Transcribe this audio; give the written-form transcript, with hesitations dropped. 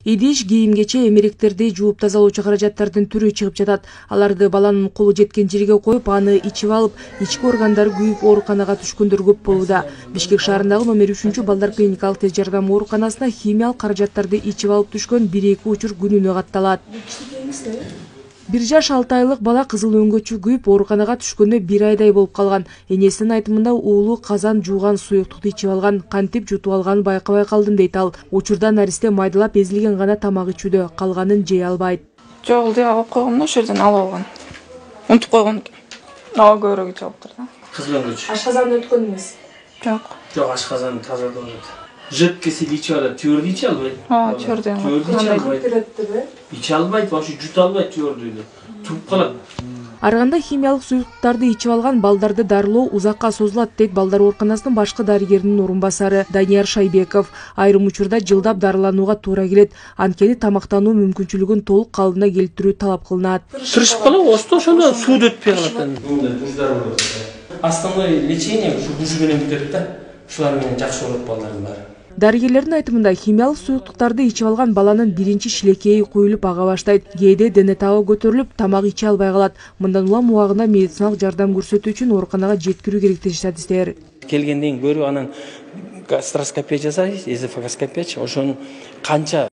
Идиш кийимгече эмеректерди жууп тазалоочу каражаттардын түрү чыгып жатат. Аларды баланын колу жеткен жерге коюп, аны ичип алып, ички органдары күйүп ооруканага түшкөндөр көп болууда. Бишкек шаарындагы номер 3 балдар клиникалык тез жардам ооруканасына химиялык каражаттарды ичип алып түшкөн 1-2 учур күнүнө катталат. 1 жаш 6 айлык бала кызыл өңгөчү күйүп ооруканага түшкөнү 1 айдай болуп калган. Энесинин айтымында уулу казан жууган суюктукту ичип алган, кантип жутуп алганын байкабай калдым дейт ал. Учурда наристе майдалап эзилген гана тамак ичүүдө, калганын жей албайт. Жок, деп алып койгом, ошол жерден алып алган. Унутуп койгон экен. Ага көбүрөөк ичип алыптыр да. Кызыл өңгөч. Ашказанды өткөн эмес. Жок. Жок, ашказанды таза болот. Жидкость ичип алат, твердый иче албайт. Твердый. Иче албайт, вообще жута албайт твердыйды. Туруп калат. Арганда химиялык суюктуктарды ичип алган балдарды дарылоо узакка созулат дейт балдар ооруканасынын башкы дарыгеринин орун басары Данияр Шайбеков. Айрым учурда жылдап дарыланууга туура келет. Анткени тамактануу мүмкүнчүлүгүн толук калыбына келтирүү талап кылынат. Тырышып калат, осто ошондо суу өтпөй калат. Основное лечение ушу буж менен бүтөт да. Ушулар менен жакшы болот балдардын баары. Дарыгерлердин айтымында химиялык суюктуктарды ичип алган баланын биринчи шилекейи куюлуп ага баштайт. Кээде дене табы көтөрүлүп, тамак иче албай калат. Мындан улам убагында медициналык жардам көрсөтүү үчүн ооруканага жеткирүү керек дейт статисттер. Келгенден көрүп анан гастроскопия жасайбыз, эзофагоскопия, ошонун канча